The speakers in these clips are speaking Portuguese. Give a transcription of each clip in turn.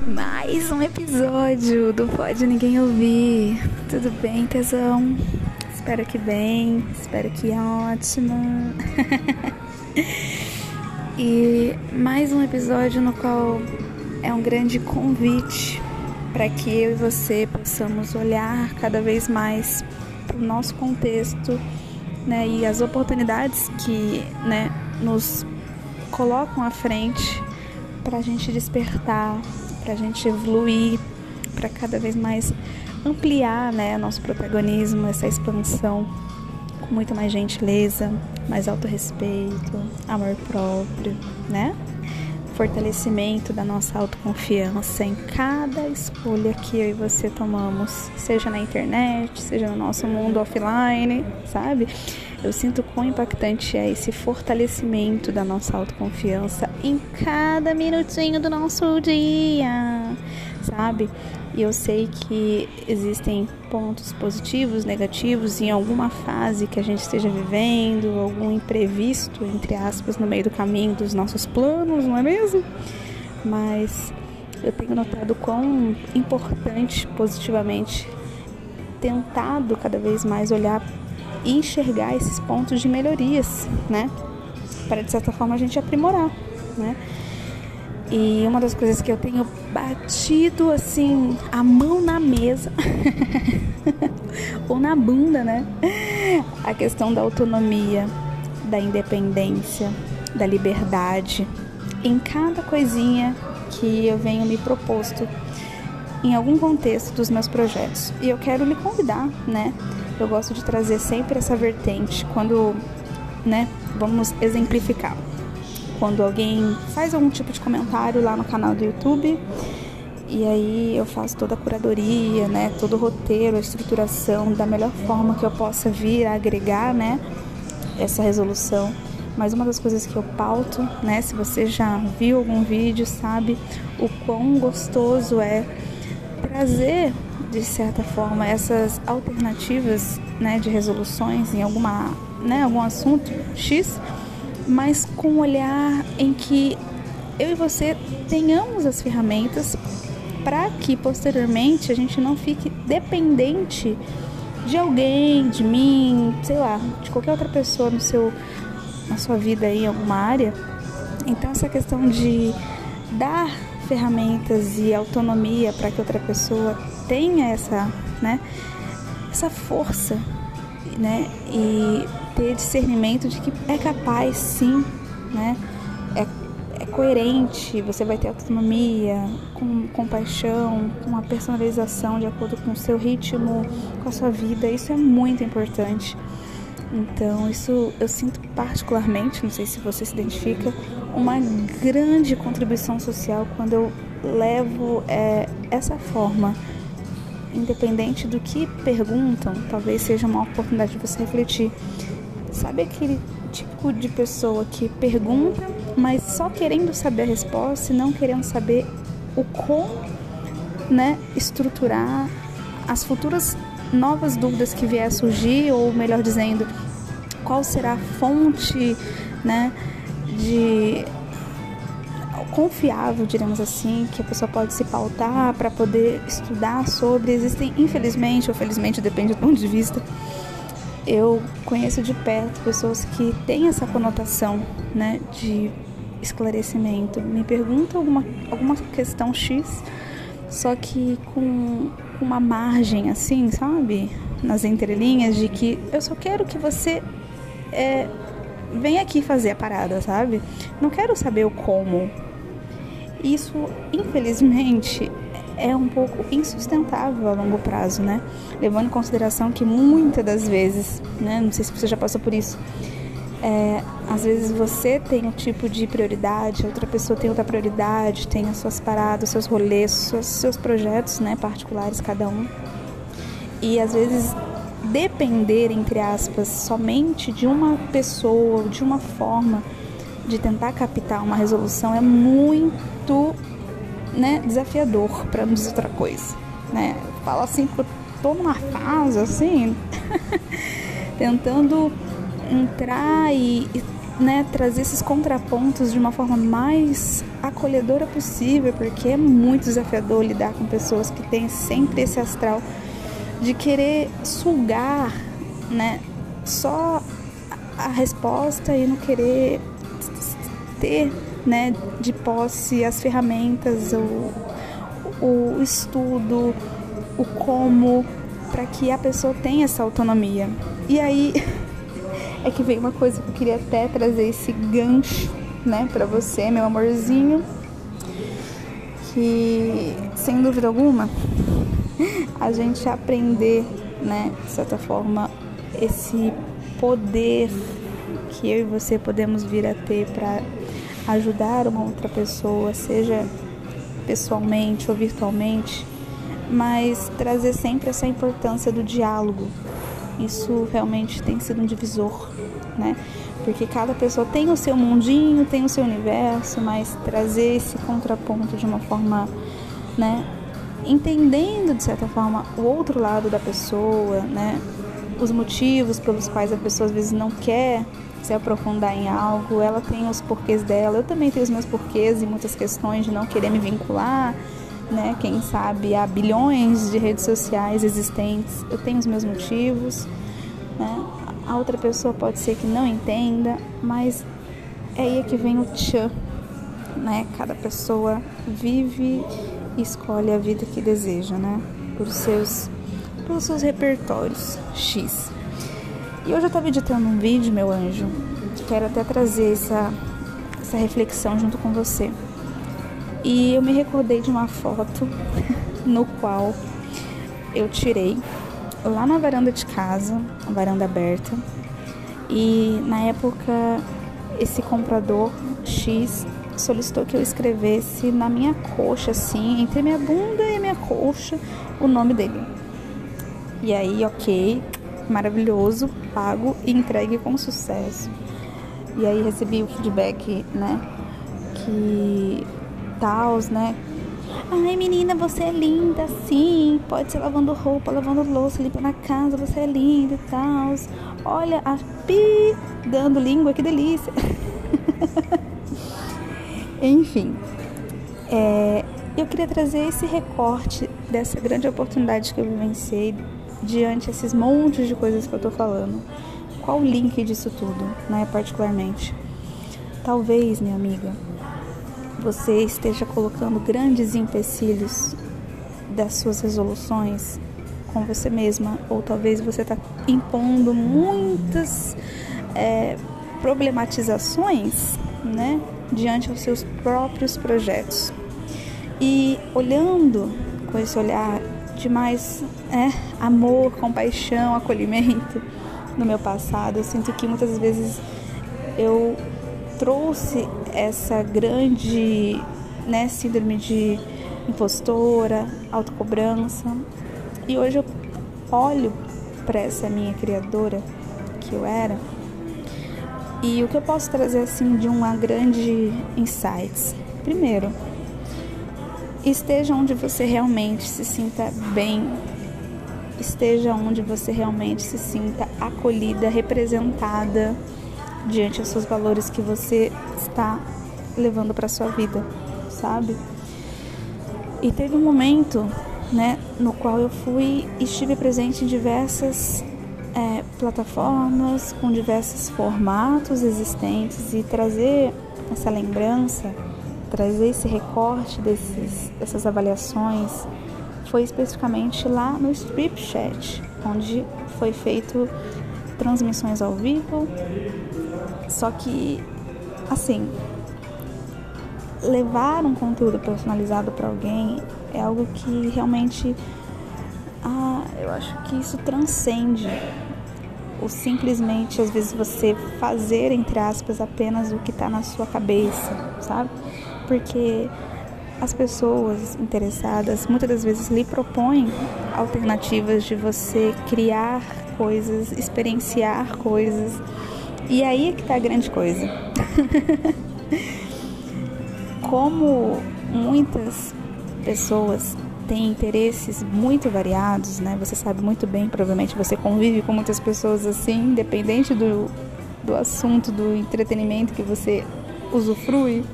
Mais um episódio do Pode Ninguém Ouvir. Tudo bem, tesão? Espero que bem, espero que ótimo. E mais um episódio no qual é um grande convite para que eu e você possamos olhar cada vez mais para o nosso contexto, né, e as oportunidades que, né, nos colocam à frente para a gente despertar, para a gente evoluir, para cada vez mais ampliar, né, nosso protagonismo, essa expansão com muito mais gentileza, mais autorrespeito, amor próprio, né? Fortalecimento da nossa autoconfiança em cada escolha que eu e você tomamos, seja na internet, seja no nosso mundo offline, sabe? Eu sinto quão impactante é esse fortalecimento da nossa autoconfiança em cada minutinho do nosso dia, sabe? E eu sei que existem pontos positivos, negativos em alguma fase que a gente esteja vivendo, algum imprevisto, entre aspas, no meio do caminho dos nossos planos, não é mesmo? Mas eu tenho notado quão importante, positivamente, tentado cada vez mais olhar e enxergar esses pontos de melhorias, né? Para, de certa forma, a gente aprimorar, né? E uma das coisas que eu tenho batido, assim, a mão na mesa ou na bunda, né? A questão da autonomia, da independência, da liberdade em cada coisinha que eu venho me proposto em algum contexto dos meus projetos. E eu quero lhe convidar, né? Eu gosto de trazer sempre essa vertente quando, né, vamos exemplificar. Quando alguém faz algum tipo de comentário lá no canal do YouTube, e aí eu faço toda a curadoria, né, todo o roteiro, a estruturação da melhor forma que eu possa vir a agregar, né, essa resolução. Mas uma das coisas que eu pauto, né, se você já viu algum vídeo, sabe o quão gostoso é trazer, de certa forma, essas alternativas, né, de resoluções em algum assunto X, mas com um olhar em que eu e você tenhamos as ferramentas para que posteriormente a gente não fique dependente de alguém, de mim, sei lá, de qualquer outra pessoa na sua vida aí, em alguma área. Então essa questão de dar ferramentas e autonomia para que outra pessoa tenha essa força, né, e ter discernimento de que é capaz, sim, né, é coerente, você vai ter autonomia, com compaixão, com uma personalização de acordo com o seu ritmo, com a sua vida. Isso é muito importante. Então, isso eu sinto particularmente, não sei se você se identifica, uma grande contribuição social quando eu levo essa forma. Independente do que perguntam, talvez seja uma oportunidade de você refletir. Sabe aquele tipo de pessoa que pergunta, mas só querendo saber a resposta e não querendo saber o como, né, estruturar as futuras novas dúvidas que vier a surgir, ou melhor dizendo, qual será a fonte, né, de confiável, diremos assim, que a pessoa pode se pautar para poder estudar sobre. Existem, infelizmente ou felizmente, depende do ponto de vista, eu conheço de perto pessoas que têm essa conotação, né, de esclarecimento. Me perguntam alguma questão X, só que com uma margem assim, sabe, nas entrelinhas, de que eu só quero que você venha aqui fazer a parada, sabe? Não quero saber o como. Isso, infelizmente, é um pouco insustentável a longo prazo, né? Levando em consideração que muitas das vezes, né, não sei se você já passou por isso, às vezes você tem um tipo de prioridade, outra pessoa tem outra prioridade, tem as suas paradas, seus rolês, seus projetos, né, particulares, cada um. E às vezes depender, entre aspas, somente de uma pessoa, de uma forma de tentar captar uma resolução é muito, né, desafiador, para não dizer outra coisa, né? Eu falo assim que eu tô numa fase assim tentando entrar e né, trazer esses contrapontos de uma forma mais acolhedora possível, porque é muito desafiador lidar com pessoas que têm sempre esse astral de querer sugar, né, só a resposta e não querer ter, né, de posse as ferramentas, o estudo, o como, para que a pessoa tenha essa autonomia. E aí é que veio uma coisa que eu queria até trazer esse gancho, né, para você, meu amorzinho, que sem dúvida alguma a gente aprender, né, de certa forma, esse poder que eu e você podemos vir a ter para ajudar uma outra pessoa, seja pessoalmente ou virtualmente, mas trazer sempre essa importância do diálogo. Isso realmente tem sido um divisor, né? Porque cada pessoa tem o seu mundinho, tem o seu universo, mas trazer esse contraponto de uma forma, né, entendendo de certa forma o outro lado da pessoa, né, os motivos pelos quais a pessoa às vezes não quer se aprofundar em algo, ela tem os porquês dela, eu também tenho os meus porquês e muitas questões de não querer me vincular, né? Quem sabe há bilhões de redes sociais existentes, eu tenho os meus motivos, né? A outra pessoa pode ser que não entenda, mas é aí que vem o tchan, né? Cada pessoa vive e escolhe a vida que deseja, né? Pelos seus repertórios X. E hoje eu estava editando um vídeo, meu anjo, quero até trazer essa reflexão junto com você. E eu me recordei de uma foto no qual eu tirei lá na varanda de casa, a varanda aberta. E na época esse comprador X solicitou que eu escrevesse na minha coxa, assim, entre minha bunda e minha coxa, o nome dele. E aí, ok, maravilhoso, pago e entregue com sucesso. E aí recebi o feedback, né, que tals, né? Ai, menina, você é linda, sim. Pode ser lavando roupa, lavando louça, limpando a casa, você é linda e tal. Olha, a pi dando língua, que delícia. Enfim, eu queria trazer esse recorte dessa grande oportunidade que eu vivenciei diante desses montes de coisas que eu tô falando. Qual o link disso tudo, né, particularmente? Talvez, minha amiga, você esteja colocando grandes empecilhos das suas resoluções com você mesma, ou talvez você está impondo muitas problematizações, né, diante dos seus próprios projetos. E olhando com esse olhar de mais amor, compaixão, acolhimento no meu passado, eu sinto que muitas vezes eu trouxe essa grande, né, síndrome de impostora, autocobrança, e hoje eu olho para essa minha criadora que eu era, e o que eu posso trazer assim de uma grande insights. Primeiro, esteja onde você realmente se sinta bem, esteja onde você realmente se sinta acolhida, representada diante dos seus valores que você está levando para sua vida, sabe? E teve um momento, né, no qual eu estive presente em diversas plataformas, com diversos formatos existentes, e trazer essa lembrança, trazer esse recorte dessas avaliações foi especificamente lá no Strip Chat, onde foi feito transmissões ao vivo. Só que, assim, levar um conteúdo personalizado para alguém é algo que realmente, eu acho que isso transcende o simplesmente, às vezes, você fazer, entre aspas, apenas o que está na sua cabeça, sabe? Porque as pessoas interessadas muitas das vezes lhe propõem alternativas de você criar coisas, experienciar coisas, e aí é que tá a grande coisa. Como muitas pessoas têm interesses muito variados, né? Você sabe muito bem, provavelmente você convive com muitas pessoas assim, independente do assunto, do entretenimento que você usufrui,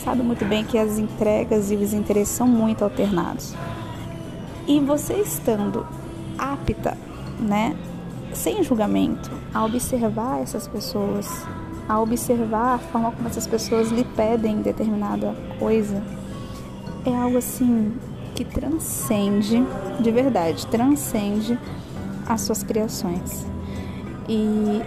sabe muito bem que as entregas e os interesses são muito alternados. E você estando apta, né, sem julgamento, a observar essas pessoas, a observar a forma como essas pessoas lhe pedem determinada coisa, é algo assim que transcende, de verdade, transcende as suas criações. E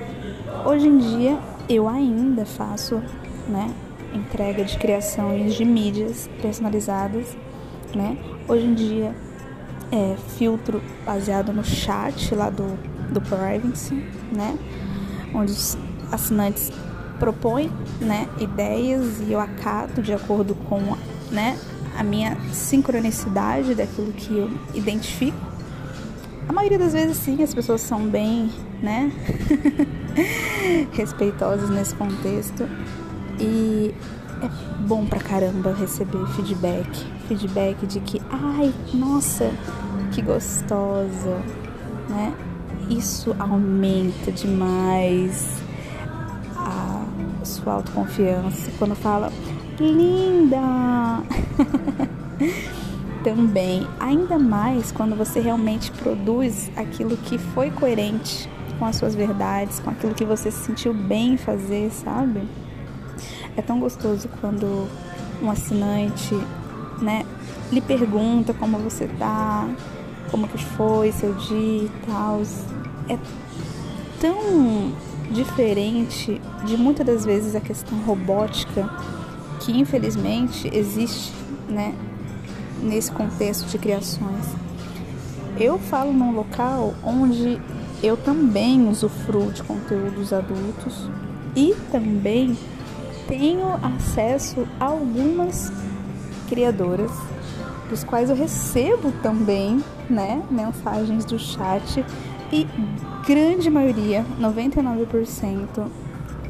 hoje em dia eu ainda faço, né, entrega de criações de mídias personalizadas, né? Hoje em dia filtro baseado no chat lá do Privacy, né? Onde os assinantes propõem, né, ideias e eu acato de acordo com, né, a minha sincronicidade daquilo que eu identifico. A maioria das vezes sim, as pessoas são bem, né, respeitosas nesse contexto. E é bom pra caramba receber feedback de que, ai, nossa, que gostosa, né? Isso aumenta demais a sua autoconfiança. Quando fala, linda! Também, ainda mais quando você realmente produz aquilo que foi coerente com as suas verdades, com aquilo que você se sentiu bem em fazer, sabe? É tão gostoso quando um assinante, né, lhe pergunta como você tá, como que foi seu dia e tal. É tão diferente de muitas das vezes a questão robótica que infelizmente existe, né, nesse contexto de criações. Eu falo num local onde eu também usufruo de conteúdos adultos e também tenho acesso a algumas criadoras, dos quais eu recebo também, né, mensagens do chat, e grande maioria, 99%,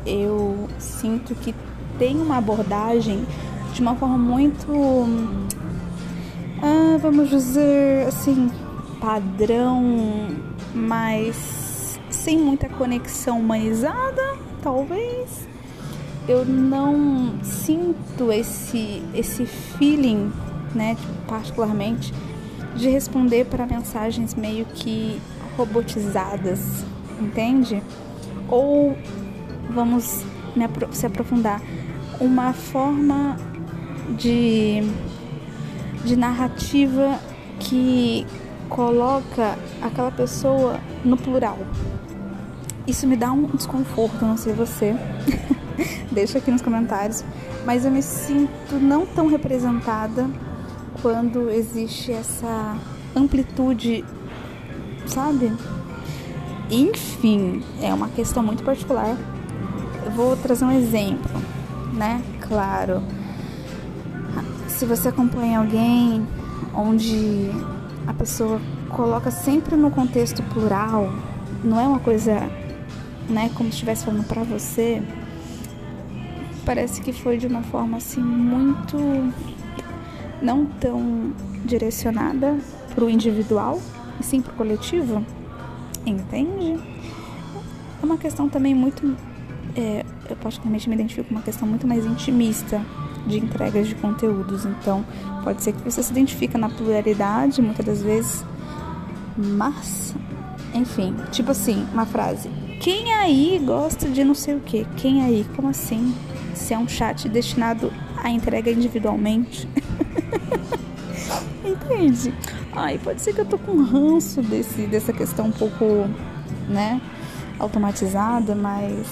eu sinto que tem uma abordagem de uma forma muito, vamos dizer assim, padrão, mas sem muita conexão humanizada, talvez. Eu não sinto esse feeling, né, particularmente, de responder para mensagens meio que robotizadas, entende? Ou, vamos se aprofundar, uma forma de narrativa que coloca aquela pessoa no plural. Isso me dá um desconforto, não sei você. Deixa aqui nos comentários, mas eu me sinto não tão representada quando existe essa amplitude, sabe? Enfim, é uma questão muito particular. Eu vou trazer um exemplo, né? Claro, se você acompanha alguém onde a pessoa coloca sempre no contexto plural, não é uma coisa, né, como se estivesse falando pra você, parece que foi de uma forma assim muito não tão direcionada pro individual e sim pro coletivo, entende? É uma questão também muito, eu particularmente me identifico com uma questão muito mais intimista de entregas de conteúdos, então pode ser que você se identifica na pluralidade muitas das vezes, mas enfim, tipo assim, uma frase: quem aí gosta de não sei o que? Quem aí? Como assim? Se é um chat destinado à entrega individualmente. Entende? Ai, pode ser que eu tô com ranço dessa questão um pouco, né, automatizada, mas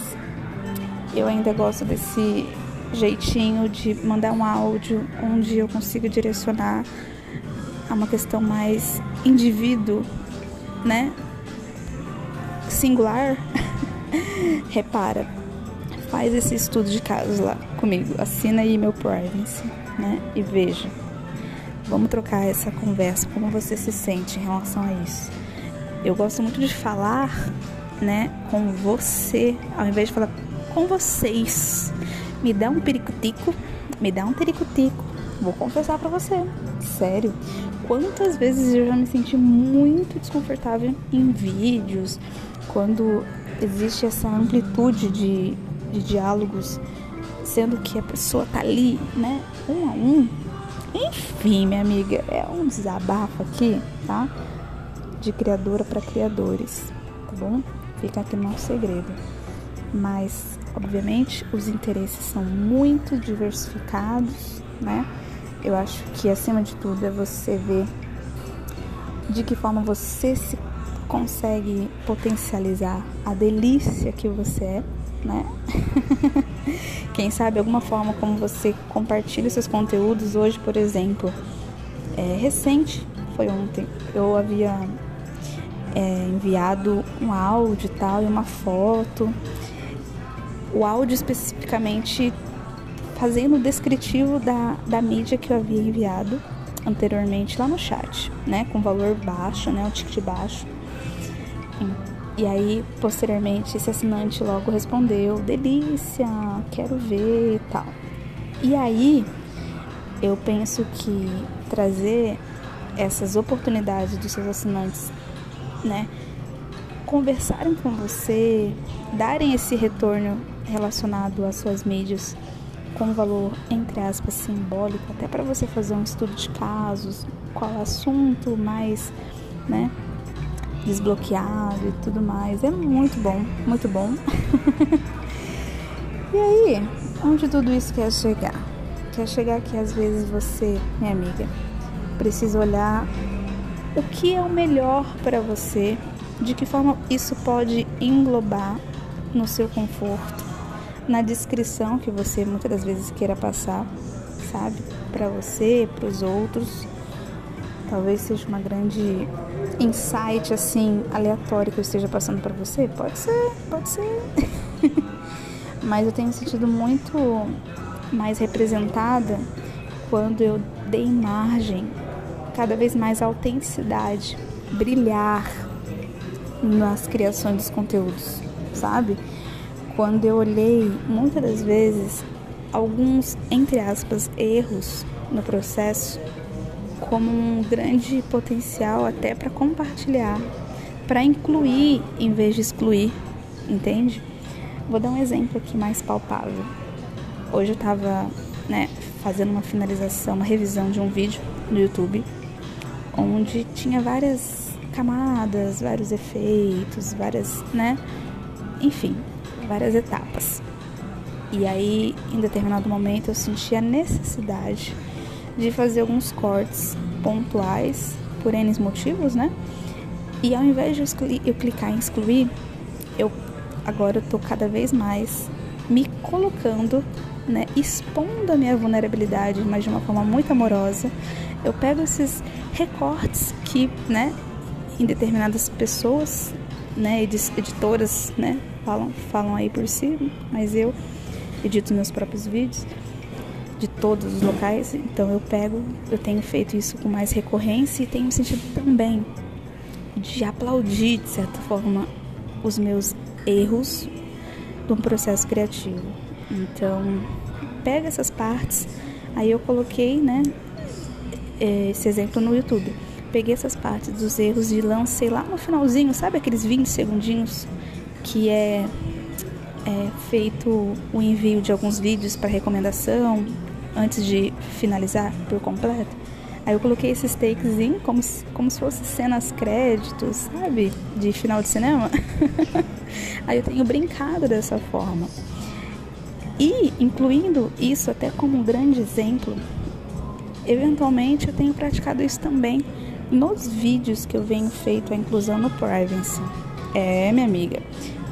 eu ainda gosto desse jeitinho de mandar um áudio onde eu consigo direcionar a uma questão mais indivíduo, né, singular. Repara, faz esse estudo de casos lá comigo, assina aí meu Privacy, né, e veja. Vamos trocar essa conversa, como você se sente em relação a isso. Eu gosto muito de falar, né, com você, ao invés de falar com vocês. Me dá um pericutico, vou confessar pra você, sério. Quantas vezes eu já me senti muito desconfortável em vídeos, quando existe essa amplitude de diálogos, sendo que a pessoa tá ali, né, um a um. Enfim, minha amiga, é um desabafo aqui, tá? De criadora para criadores, tá bom? Fica aqui o nosso segredo. Mas, obviamente, os interesses são muito diversificados, né? Eu acho que, acima de tudo, é você ver de que forma você se consegue potencializar a delícia que você é, né? Quem sabe alguma forma como você compartilha seus conteúdos hoje, por exemplo, recente, foi ontem, eu havia enviado um áudio e tal, e uma foto, o áudio especificamente fazendo o descritivo da mídia que eu havia enviado anteriormente lá no chat, né, com valor baixo, né, um ticket baixo. E aí, posteriormente, esse assinante logo respondeu: delícia, quero ver e tal. E aí, eu penso que trazer essas oportunidades dos seus assinantes, né, conversarem com você, darem esse retorno relacionado às suas mídias com valor, entre aspas, simbólico, até para você fazer um estudo de casos, qual assunto mais, né, desbloqueado e tudo mais. É muito bom, muito bom. E aí, onde tudo isso quer chegar? Quer chegar que às vezes você, minha amiga, precisa olhar o que é o melhor para você, de que forma isso pode englobar no seu conforto, na descrição que você muitas das vezes queira passar, sabe? Para você, para os outros. Talvez seja uma grande insight, assim, aleatório que eu esteja passando para você. Pode ser. Mas eu tenho sentido muito mais representada quando eu dei margem, cada vez mais à autenticidade, brilhar nas criações dos conteúdos, sabe? Quando eu olhei, muitas das vezes, alguns, entre aspas, erros no processo como um grande potencial até para compartilhar, para incluir em vez de excluir, entende? Vou dar um exemplo aqui mais palpável. Hoje eu estava, né, fazendo uma finalização, uma revisão de um vídeo no YouTube, onde tinha várias camadas, vários efeitos, várias, né, enfim, várias etapas. E aí, em determinado momento, eu senti a necessidade de fazer alguns cortes pontuais, por N motivos, né? E ao invés de eu clicar em excluir, agora eu tô cada vez mais me colocando, né, expondo a minha vulnerabilidade, mas de uma forma muito amorosa. Eu pego esses recortes que, né, em determinadas pessoas, né, editoras, né, falam aí por si, mas eu edito meus próprios vídeos de todos os locais, então eu tenho feito isso com mais recorrência e tenho sentido também de aplaudir, de certa forma, os meus erros do processo criativo. Então, pega essas partes, aí eu coloquei, né, esse exemplo no YouTube. Peguei essas partes dos erros e lancei lá no finalzinho, sabe aqueles 20 segundinhos que é feito o envio de alguns vídeos para recomendação antes de finalizar por completo? Aí eu coloquei esses takezinhos como se fosse cenas créditos, sabe? De final de cinema. Aí eu tenho brincado dessa forma. E, incluindo isso até como um grande exemplo, eventualmente eu tenho praticado isso também nos vídeos que eu venho feito a inclusão no privacy. Minha amiga,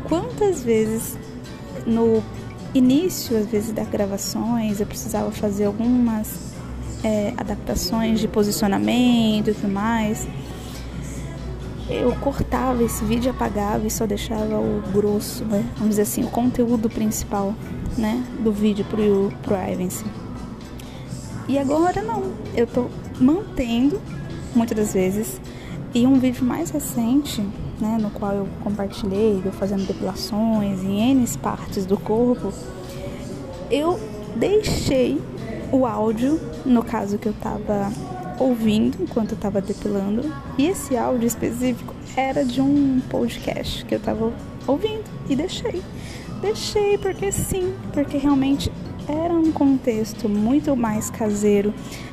quantas vezes no início, às vezes, das gravações, eu precisava fazer algumas adaptações de posicionamento e tudo mais. Eu cortava esse vídeo, apagava e só deixava o grosso, né? Vamos dizer assim, o conteúdo principal, né, do vídeo pro privacy. E agora não, eu tô mantendo, muitas das vezes, e um vídeo mais recente, né, no qual eu compartilhei, eu fazendo depilações em N partes do corpo, eu deixei o áudio, no caso que eu tava ouvindo enquanto eu tava depilando, e esse áudio específico era de um podcast que eu tava ouvindo e deixei porque sim, porque realmente era um contexto muito mais caseiro,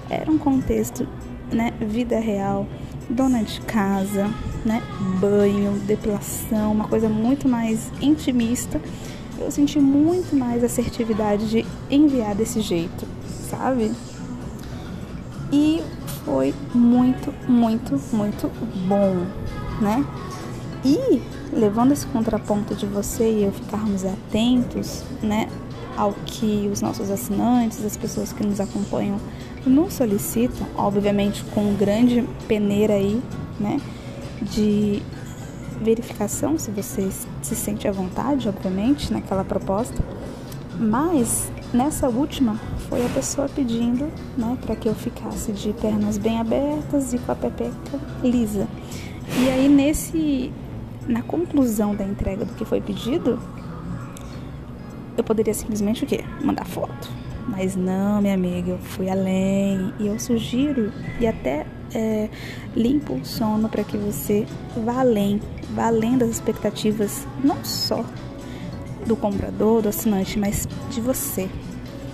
era um contexto, né, vida real, dona de casa, né, banho, depilação, uma coisa muito mais intimista. Eu senti muito mais assertividade de enviar desse jeito, sabe? E foi muito, muito, muito bom, né? E levando esse contraponto de você e eu ficarmos atentos, né, ao que os nossos assinantes, as pessoas que nos acompanham nos solicitam, obviamente com grande peneira aí, né, de verificação, se você se sente à vontade, obviamente, naquela proposta. Mas nessa última foi a pessoa pedindo, né, para que eu ficasse de pernas bem abertas e com a pepeca lisa. E aí na conclusão da entrega do que foi pedido, eu poderia simplesmente o quê? Mandar foto. Mas não, minha amiga, eu fui além. E eu sugiro e até lhe impulsiono para que você vá além das expectativas, não só do comprador, do assinante, mas de você.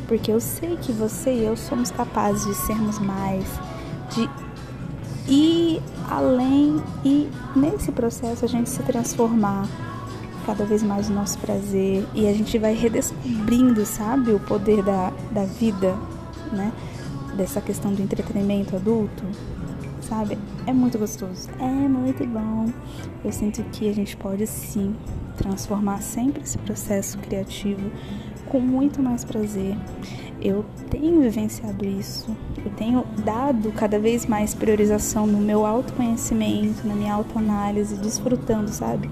Porque eu sei que você e eu somos capazes de sermos mais, de ir além e nesse processo a gente se transformar cada vez mais no nosso prazer e a gente vai redescobrindo, sabe, o poder da vida, né, dessa questão do entretenimento adulto, sabe, é muito gostoso, é muito bom. Eu sinto que a gente pode sim transformar sempre esse processo criativo com muito mais prazer. Eu tenho vivenciado isso, eu tenho dado cada vez mais priorização no meu autoconhecimento, na minha autoanálise, desfrutando, sabe,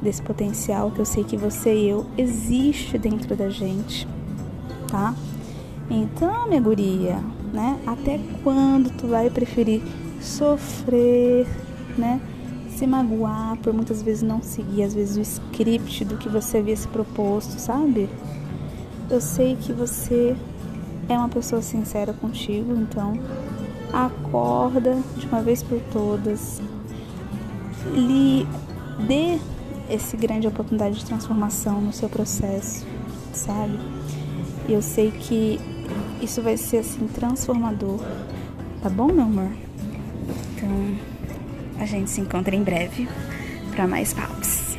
desse potencial que eu sei que você e eu existe dentro da gente, tá? Então, minha guria, né, até quando tu vai preferir sofrer, né, se magoar por muitas vezes não seguir, às vezes, o script do que você havia se proposto, sabe? Eu sei que você é uma pessoa sincera contigo, então acorda de uma vez por todas, lhe dê essa grande oportunidade de transformação no seu processo, sabe? E eu sei que isso vai ser assim transformador, tá bom, meu amor? Então a gente se encontra em breve para mais papos.